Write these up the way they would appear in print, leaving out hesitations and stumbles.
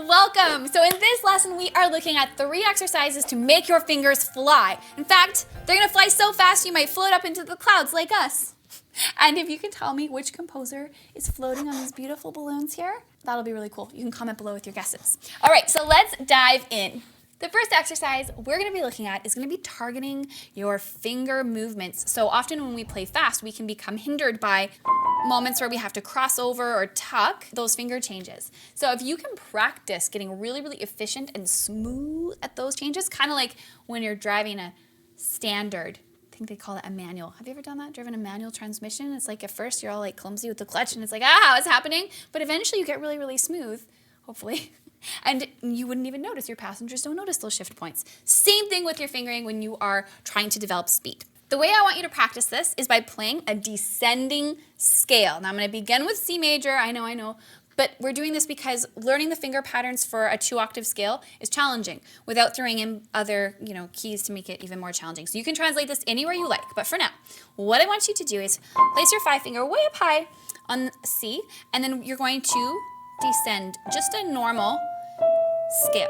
welcome! So in this lesson, we are looking at 3 exercises to make your fingers fly. In fact, they're gonna fly so fast you might float up into the clouds like us. And if you can tell me which composer is floating on these beautiful balloons here, that'll be really cool. You can comment below with your guesses. All right, so let's dive in. The first exercise we're going to be looking at is going to be targeting your finger movements. So often when we play fast, we can become hindered by moments where we have to cross over or tuck those finger changes. So if you can practice getting really, really efficient and smooth at those changes, kind of like when you're driving a standard, I think they call it a manual. Have you ever done that? Driven a manual transmission? It's like at first you're all like clumsy with the clutch and it's like, what's happening? But eventually you get really, really smooth, hopefully. And you wouldn't even notice. Your passengers don't notice those shift points. Same thing with your fingering when you are trying to develop speed. The way I want you to practice this is by playing a descending scale. Now I'm going to begin with C major. I know. But we're doing this because learning the finger patterns for a 2-octave scale is challenging without throwing in other, keys to make it even more challenging. So you can translate this anywhere you like. But for now, what I want you to do is place your 5 finger way up high on C, and then you're going to descend just a normal scale.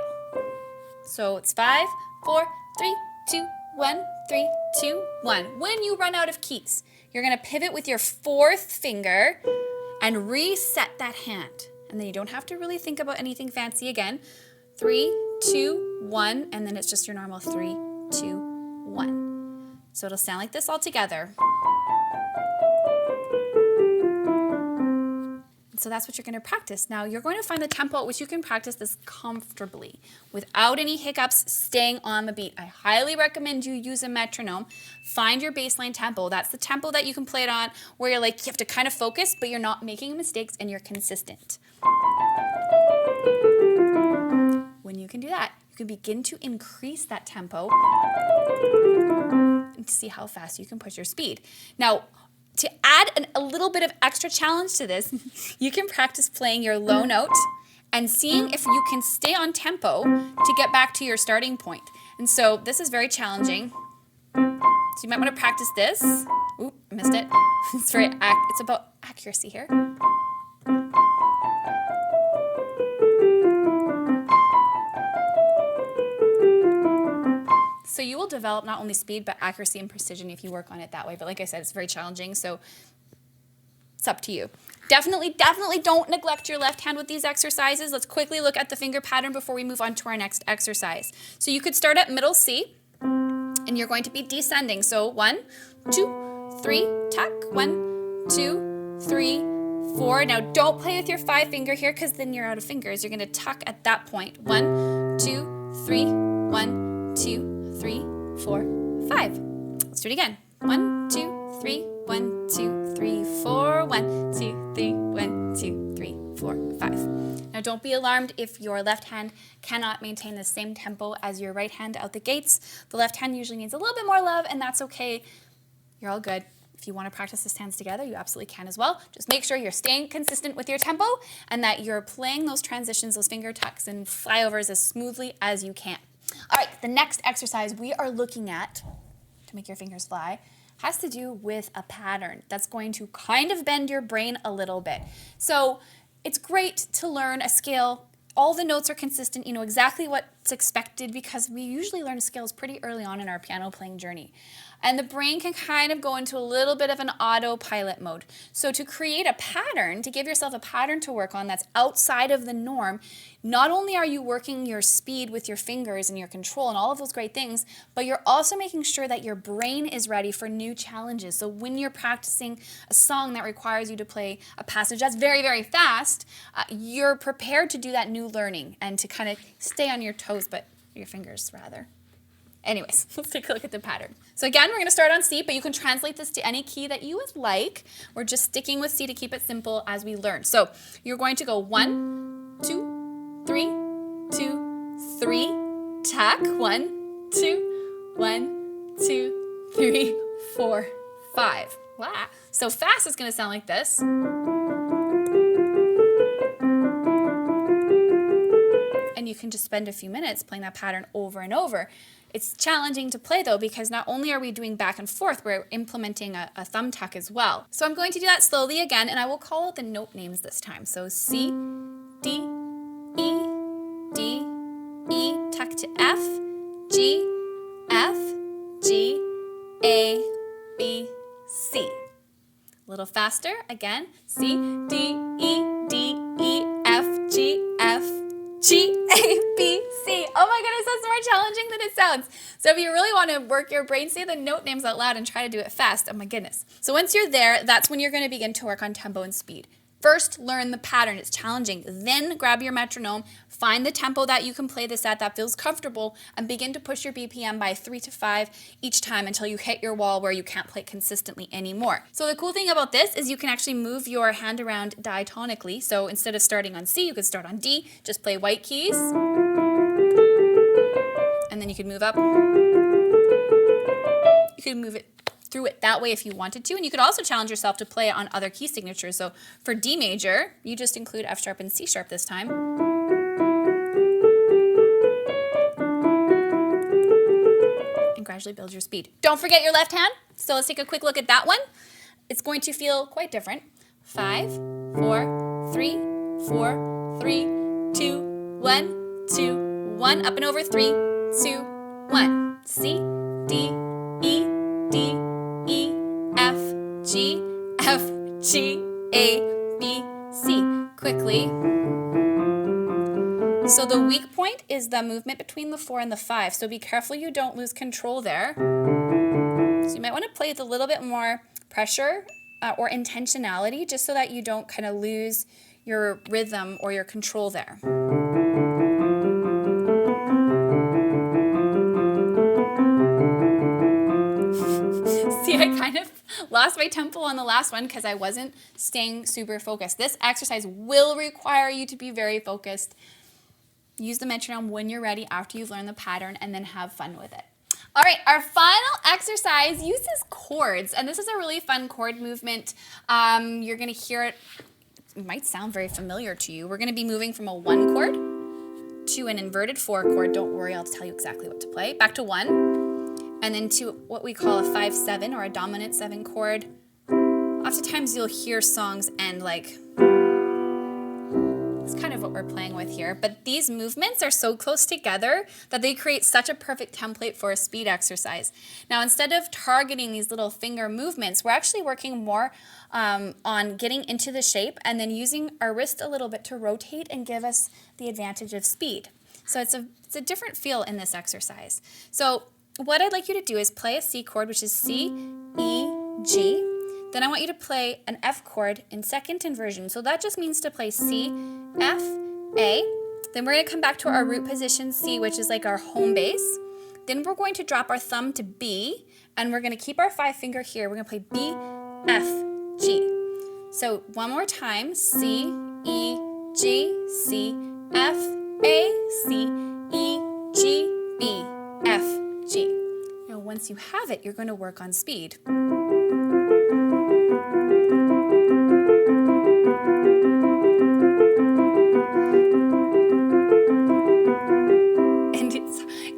So it's 5, 4, 3, 2, 1, 3, 2, 1. When you run out of keys, you're going to pivot with your 4th finger and reset that hand. And then you don't have to really think about anything fancy again. 3, 2, 1, and then it's just your normal 3, 2, 1. So it'll sound like this all together. So that's what you're going to practice. Now you're going to find the tempo at which you can practice this comfortably without any hiccups, staying on the beat. I highly recommend you use a metronome. Find your baseline tempo. That's the tempo that you can play it on where you're like, you have to kind of focus, but you're not making mistakes and you're consistent. When you can do that, you can begin to increase that tempo and to see how fast you can push your speed. Now, to add a little bit of extra challenge to this, you can practice playing your low note and seeing if you can stay on tempo to get back to your starting point. And so this is very challenging. So you might want to practice this. Oop, I missed it. It's about accuracy here. So you will develop not only speed, but accuracy and precision if you work on it that way. But like I said, it's very challenging, so it's up to you. Definitely don't neglect your left hand with these exercises. Let's quickly look at the finger pattern before we move on to our next exercise. So you could start at middle C, and you're going to be descending. So 1, 2, 3, tuck. 1, 2, 3, 4. Now don't play with your 5 finger here because then you're out of fingers. You're going to tuck at that point. 1, 2, 3, 1, 2, 3, 4, 5. Let's do it again. 1, 2, 3, 1, 2, 3, 4, 1, 2, 3, 1, 2, 3, 4, 5. Now don't be alarmed if your left hand cannot maintain the same tempo as your right hand out the gates. The left hand usually needs a little bit more love, and that's okay. You're all good. If you want to practice the stands together, you absolutely can as well. Just make sure you're staying consistent with your tempo and that you're playing those transitions, those finger tucks and flyovers as smoothly as you can. All right, the next exercise we are looking at to make your fingers fly has to do with a pattern that's going to kind of bend your brain a little bit. So it's great to learn a scale. All the notes are consistent, you know exactly what's expected because we usually learn scales pretty early on in our piano playing journey. And the brain can kind of go into a little bit of an autopilot mode. So to create a pattern, to give yourself a pattern to work on that's outside of the norm, not only are you working your speed with your fingers and your control and all of those great things, but you're also making sure that your brain is ready for new challenges. So when you're practicing a song that requires you to play a passage that's very, very fast, you're prepared to do that new learning and to kind of stay on your toes, but your fingers rather. Anyways, let's take a look at the pattern. So again, we're going to start on C, but you can translate this to any key that you would like. We're just sticking with C to keep it simple as we learn. So you're going to go 1, 2, 3, 2, 3, tuck. 1, 2, 1, 2, 3, 4, 5. Wow. So fast is going to sound like this. And you can just spend a few minutes playing that pattern over and over. It's challenging to play though because not only are we doing back and forth, we're implementing a thumb tuck as well. So I'm going to do that slowly again and I will call out the note names this time. So C, D, E, faster. Again, C, D, E, F, G, F, G, A, B, C. Oh my goodness, that's more challenging than it sounds. So if you really want to work your brain, say the note names out loud and try to do it fast. Oh my goodness. So once you're there, that's when you're going to begin to work on tempo and speed. First, learn the pattern. It's challenging. Then grab your metronome, find the tempo that you can play this at that feels comfortable, and begin to push your BPM by 3 to 5 each time until you hit your wall where you can't play consistently anymore. So the cool thing about this is you can actually move your hand around diatonically. So instead of starting on C, you could start on D, just play white keys, and then you could move up. You could move it through it that way if you wanted to, and you could also challenge yourself to play it on other key signatures. So for D major, you just include F sharp and C sharp this time. And gradually build your speed. Don't forget your left hand. So let's take a quick look at that one. It's going to feel quite different. 5, 4, 3, 4, 3, 2, 1, 2, 1. Up and over. 3, 2, 1. C, D, E, D, E, F, G, F, G, A, B, C. Quickly. So the weak point is the movement between the 4 and the 5. So be careful you don't lose control there. So you might want to play with a little bit more pressure or intentionality just so that you don't kind of lose your rhythm or your control there. See, I kind of lost my tempo on the last one because I wasn't staying super focused. This exercise will require you to be very focused. Use the metronome when you're ready after you've learned the pattern, and then have fun with it. All right, our final exercise uses chords, and this is a really fun chord movement. You're going to hear it. It might sound very familiar to you. We're going to be moving from a 1 chord to an inverted 4 chord. Don't worry, I'll tell you exactly what to play. Back to 1. And then to what we call a 5-7 or a dominant 7 chord. Oftentimes you'll hear songs end like, it's kind of what we're playing with here, but these movements are so close together that they create such a perfect template for a speed exercise. Now, instead of targeting these little finger movements, we're actually working more on getting into the shape and then using our wrist a little bit to rotate and give us the advantage of speed. So it's a different feel in this exercise. So what I'd like you to do is play a C chord, which is C, E, G. Then I want you to play an F chord in second inversion. So that just means to play C, F, A. Then we're going to come back to our root position C, which is like our home base. Then we're going to drop our thumb to B, and we're going to keep our 5 finger here. We're going to play B, F, G. So one more time, C, E, G, C, F, A, C, E, G, B, F, G. Now once you have it, you're going to work on speed. And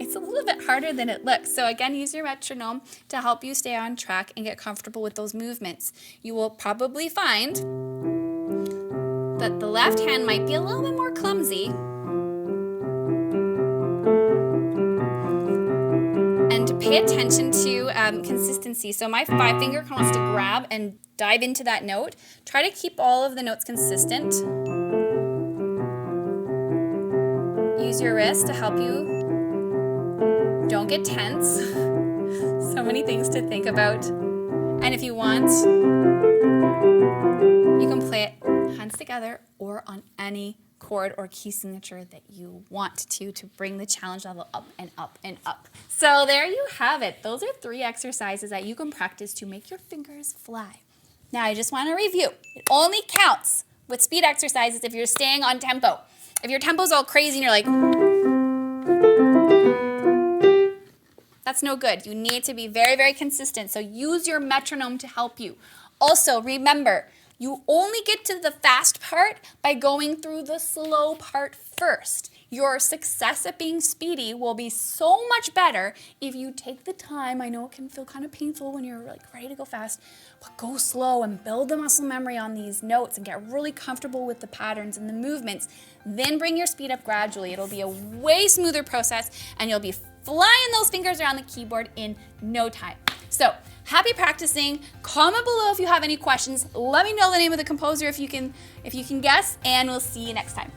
it's a little bit harder than it looks. So again, use your metronome to help you stay on track and get comfortable with those movements. You will probably find that the left hand might be a little bit more clumsy. And to pay attention to consistency. So my 5 finger wants to grab and dive into that note. Try to keep all of the notes consistent. Use your wrist to help you. Don't get tense. So many things to think about. And if you want, you can play it hands together or on any chord or key signature that you want to bring the challenge level up and up and up. So there you have it. Those are 3 exercises that you can practice to make your fingers fly. Now I just want to review. It only counts with speed exercises if you're staying on tempo. If your tempo's all crazy and you're like, that's no good. You need to be very, very consistent. So use your metronome to help you. Also, remember, you only get to the fast part by going through the slow part first. Your success at being speedy will be so much better if you take the time. I know it can feel kind of painful when you're like ready to go fast, but go slow and build the muscle memory on these notes and get really comfortable with the patterns and the movements. Then bring your speed up gradually. It'll be a way smoother process and you'll be flying those fingers around the keyboard in no time. So happy practicing. Comment below if you have any questions. Let me know the name of the composer if you can guess, and we'll see you next time.